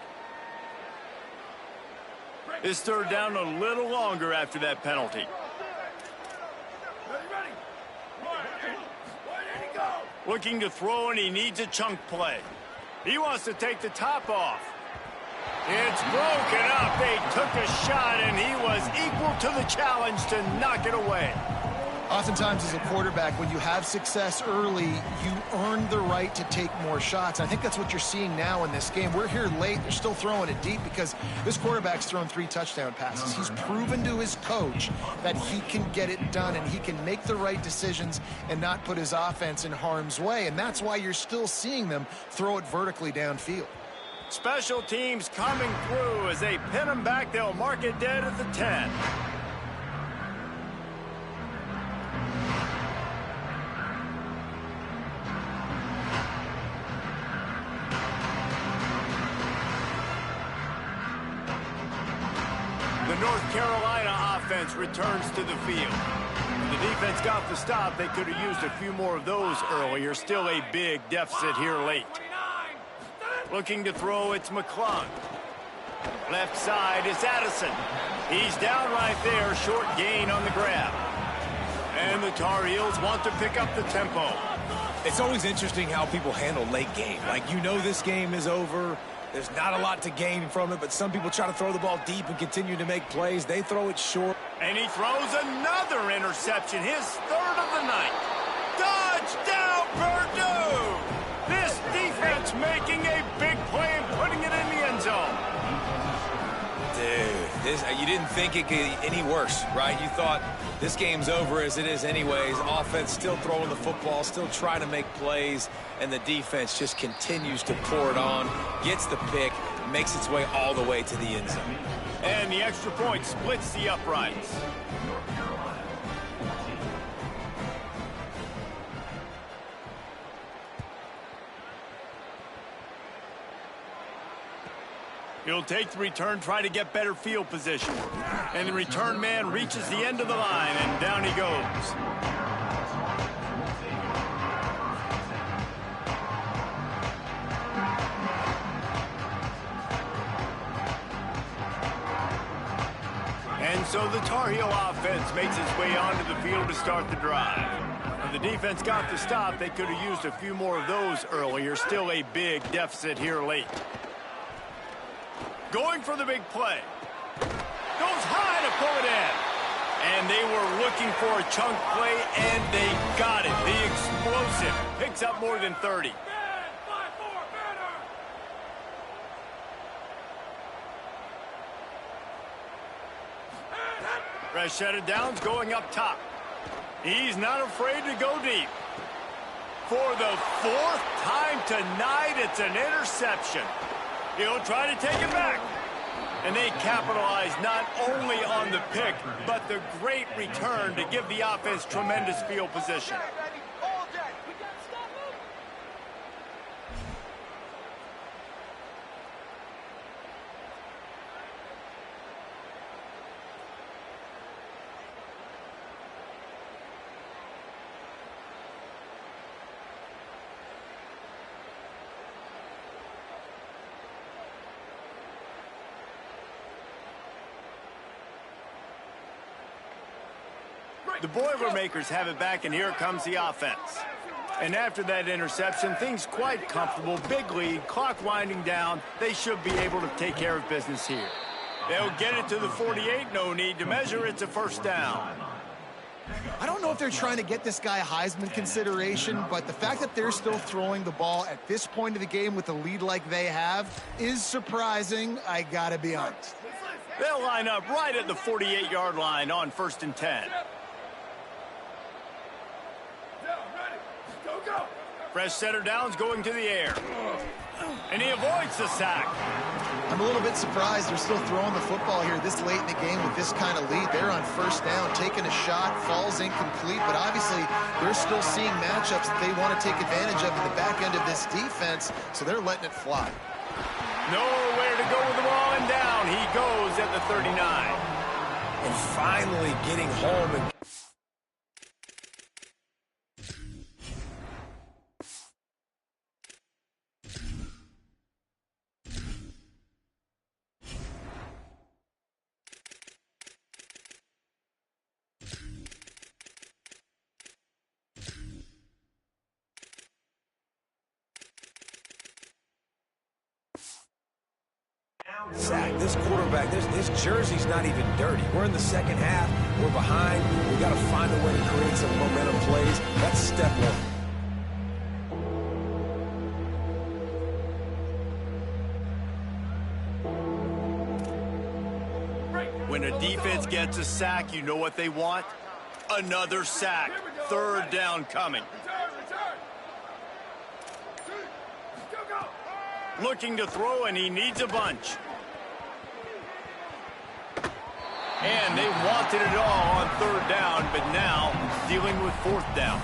This 3rd down a little longer after that penalty. Looking to throw, and he needs a chunk play. He wants to take the top off. It's broken up. They took a shot, and he was equal to the challenge to knock it away. Oftentimes as a quarterback, when you have success early, you earn the right to take more shots. I think that's what you're seeing now in this game. We're here late. They're still throwing it deep because this quarterback's thrown 3 touchdown passes. He's proven to his coach that he can get it done and he can make the right decisions and not put his offense in harm's way. And that's why you're still seeing them throw it vertically downfield. Special teams coming through as they pin him back. They'll mark it dead at the 10. The North Carolina offense returns to the field. The defense got the stop. They could have used a few more of those earlier. Still a big deficit here late. Looking to throw, it's McClung. Left side is Addison. He's down right there, short gain on the grab. And the Tar Heels want to pick up the tempo. It's always interesting how people handle late game. Like, you know this game is over. There's not a lot to gain from it, but some people try to throw the ball deep and continue to make plays. They throw it short. And he throws another interception, his 3rd of the night. Touchdown, Purdue! This defense making a big play and putting it in the end zone. Dude, you didn't think it could get any worse, right? You thought this game's over as it is anyways. Offense still throwing the football, still trying to make plays, and the defense just continues to pour it on, gets the pick, makes its way all the way to the end zone. And the extra point splits the uprights. He'll take the return, try to get better field position. And the return man reaches the end of the line, and down he goes. And so the Tar Heel offense makes its way onto the field to start the drive. And the defense got the stop. They could have used a few more of those earlier. Still a big deficit here late. Going for the big play. Goes high to pull it in. And they were looking for a chunk play, and they got it. The explosive picks up more than 30. Rashad Downs going up top. He's not afraid to go deep. For the 4th time tonight, it's an interception. He'll try to take it back. And they capitalize not only on the pick, but the great return to give the offense tremendous field position. The Boilermakers have it back, and here comes the offense. And after that interception, things quite comfortable. Big lead, clock winding down. They should be able to take care of business here. They'll get it to the 48. No need to measure. It's a 1st down. I don't know if they're trying to get this guy Heisman consideration, but the fact that they're still throwing the ball at this point of the game with a lead like they have is surprising, I gotta be honest. They'll line up right at the 48-yard line on 1st and 10. Fresh setter downs going to the air. And he avoids the sack. I'm a little bit surprised they're still throwing the football here this late in the game with this kind of lead. They're on 1st down, taking a shot, falls incomplete, but obviously they're still seeing matchups that they want to take advantage of in the back end of this defense, so they're letting it fly. Nowhere to go with the ball, and down he goes at the 39. And finally getting home and Sack, this quarterback, his jersey's not even dirty. We're in the second half. We're behind. We got to find a way to create some momentum plays. That's step one. When a defense gets a sack, you know what they want? Another sack. Third down coming. Looking to throw, and he needs a bunch. And they wanted it all on third down, but now dealing with fourth down.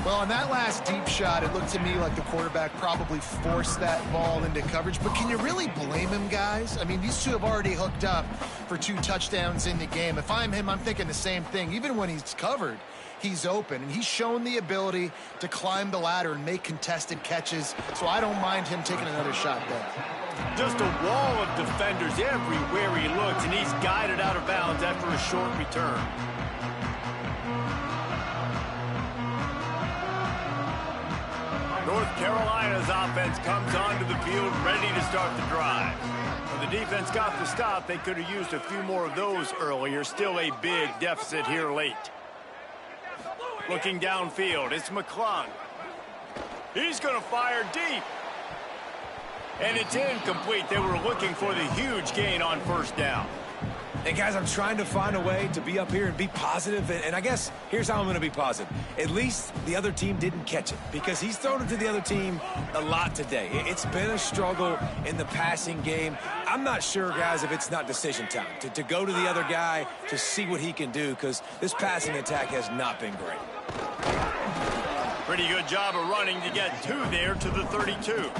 Well, on that last deep shot, it looked to me like the quarterback probably forced that ball into coverage. But can you really blame him, guys? I mean, these two have already hooked up for 2 touchdowns in the game. If I'm him, I'm thinking the same thing. Even when he's covered, he's open. And he's shown the ability to climb the ladder and make contested catches. So I don't mind him taking another shot there. Just a wall of defenders everywhere he looks, and he's guided out of bounds after a short return. North Carolina's offense comes onto the field ready to start the drive. When the defense got the stop, they could have used a few more of those earlier. Still a big deficit here late. Looking downfield, it's McClung. He's going to fire deep. And it's incomplete. They were looking for the huge gain on first down. And guys, I'm trying to find a way to be up here and be positive. And I guess here's how I'm going to be positive. At least the other team didn't catch it, because he's thrown it to the other team a lot today. It's been a struggle in the passing game. I'm not sure, guys, if it's not decision time to go to the other guy to see what he can do, because this passing attack has not been great. Pretty good job of running to get 2 there to the 32.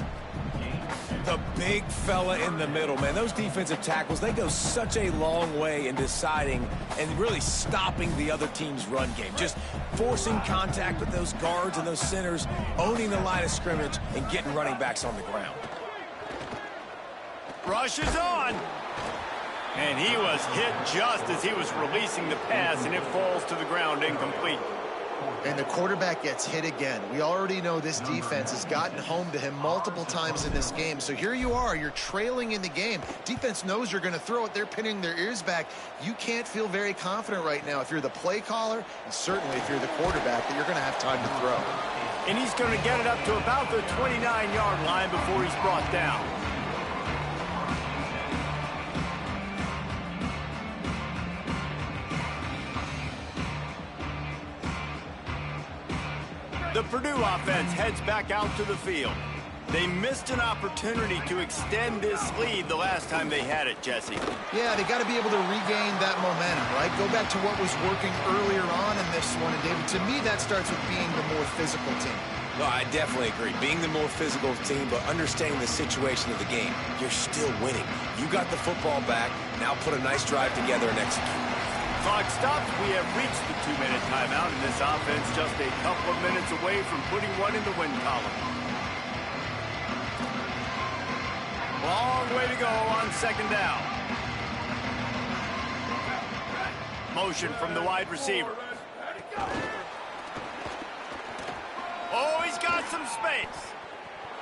The big fella in the middle, man. Those defensive tackles, they go such a long way in deciding and really stopping the other team's run game. Just forcing contact with those guards and those centers, owning the line of scrimmage, and getting running backs on the ground. Rush is on. And he was hit just as he was releasing the pass, and it falls to the ground incomplete. And the quarterback gets hit again. We already know this defense has gotten home to him multiple times in this game. So here you are, you're trailing in the game. Defense knows you're going to throw it. They're pinning their ears back. You can't feel very confident right now if you're the play caller, and certainly if you're the quarterback, that you're going to have time to throw. And he's going to get it up to about the 29-yard line before he's brought down. The Purdue offense heads back out to the field. They missed an opportunity to extend this lead the last time they had it, Jesse. Yeah, they got to be able to regain that momentum, right? Go back to what was working earlier on in this one. And, David, to me, that starts with being the more physical team. No, I definitely agree. Being the more physical team, but understanding the situation of the game. You're still winning. You got the football back. Now put a nice drive together and execute. Clock stops. We have reached the 2-minute timeout, and this offense just a couple of minutes away from putting one in the win column. Long way to go on second down. Motion from the wide receiver. Oh, he's got some space.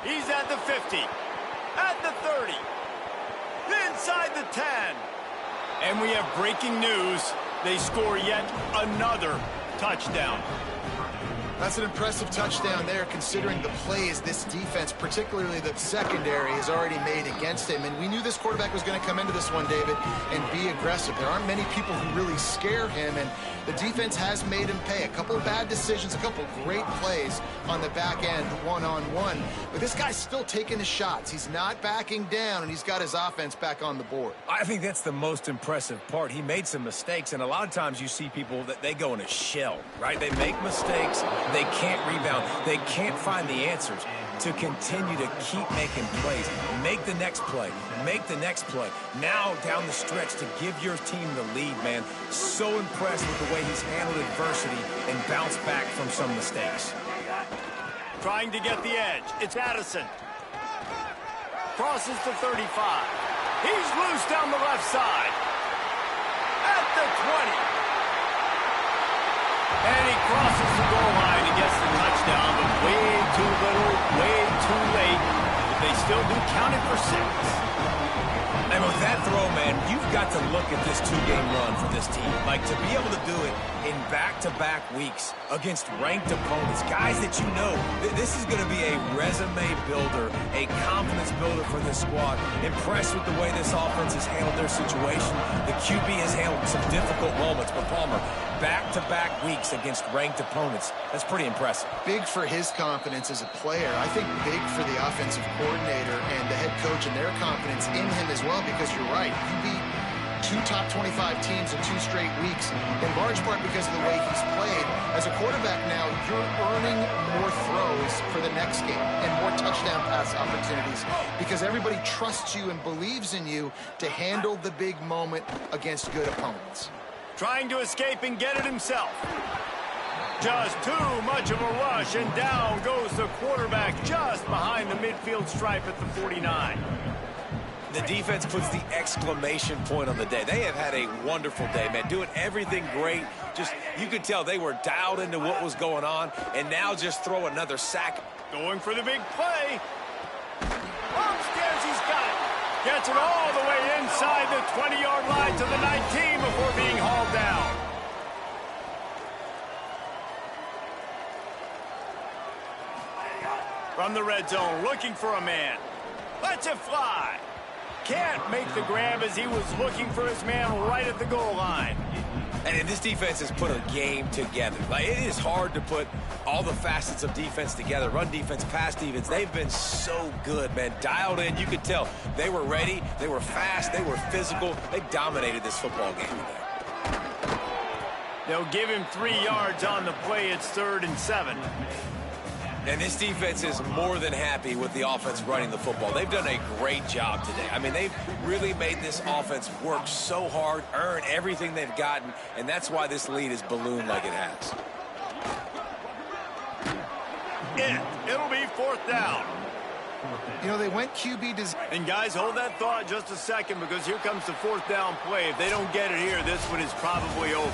He's at the 50, at the 30, inside the 10. And we have breaking news. They score yet another touchdown. That's an impressive touchdown there, considering the plays this defense, particularly the secondary, has already made against him. And we knew this quarterback was going to come into this one, David, and be aggressive. There aren't many people who really scare him, and the defense has made him pay. A couple of bad decisions, a couple of great plays on the back end, one-on-one. But this guy's still taking the shots. He's not backing down, and he's got his offense back on the board. I think that's the most impressive part. He made some mistakes, and a lot of times you see people that they go in a shell, right? They make mistakes. They can't rebound. They can't find the answers to continue to keep making plays. Make the next play. Make the next play. Now down the stretch to give your team the lead, man. So impressed with the way he's handled adversity and bounced back from some mistakes. Trying to get the edge. It's Addison. Crosses to 35. He's loose down the left side. At the 20. And he crosses the goal line and gets the touchdown, but way too little, way too late. But they still do count it for 6. And got to look at this two-game run for this team. Like, to be able to do it in back-to-back weeks against ranked opponents, guys that you know, this is going to be a resume builder, a confidence builder for this squad. Impressed with the way this offense has handled their situation. The QB has handled some difficult moments, but Palmer, back-to-back weeks against ranked opponents, that's pretty impressive. Big for his confidence as a player. I think big for the offensive coordinator and the head coach and their confidence in him as well, because you're right. You beat 2 top 25 teams in 2 straight weeks, in large part because of the way he's played. As a quarterback now, you're earning more throws for the next game and more touchdown pass opportunities because everybody trusts you and believes in you to handle the big moment against good opponents. Trying to escape and get it himself. Just too much of a rush, and down goes the quarterback just behind the midfield stripe at the 49. The defense puts the exclamation point on the day. They have had a wonderful day, man, doing everything great. Just, you could tell they were dialed into what was going on, and now just throw another sack. Going for the big play. Upstairs, he's got it. Gets it all the way inside the 20-yard line to the 19 before being hauled down. From the red zone, looking for a man. Lets it fly. Can't make the grab as he was looking for his man right at the goal line. And this defense has put a game together. Like, it is hard to put all the facets of defense together. Run defense, pass defense. They've been so good, man. Dialed in. You could tell they were ready. They were fast. They were physical. They dominated this football game today. They'll give him 3 yards on the play. It's 3rd and 7. And this defense is more than happy with the offense running the football. They've done a great job today. I mean, they've really made this offense work so hard, earn everything they've gotten, and that's why this lead is ballooned like it has. It'll be 4th down. You know, they went QB design. And guys, hold that thought just a second, because here comes the 4th down play. If they don't get it here, this one is probably over.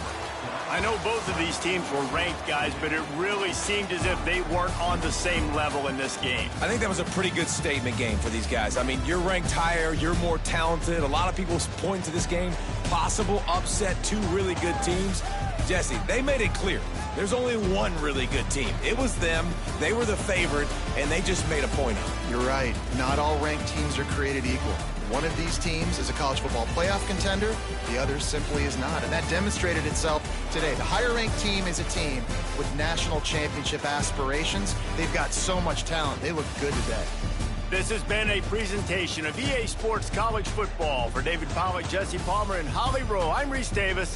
I know both of these teams were ranked, guys, but it really seemed as if they weren't on the same level in this game. I think that was a pretty good statement game for these guys. I mean, you're ranked higher, you're more talented. A lot of people point to this game, possible upset, 2 really good teams. Jesse, they made it clear. There's only one really good team. It was them. They were the favorite, and they just made a point of it. You're right. Not all ranked teams are created equal. One of these teams is a college football playoff contender. The other simply is not. And that demonstrated itself today. The higher-ranked team is a team with national championship aspirations. They've got so much talent. They look good today. This has been a presentation of EA Sports College Football. For David Pollack, Jesse Palmer, and Holly Rowe, I'm Reese Davis.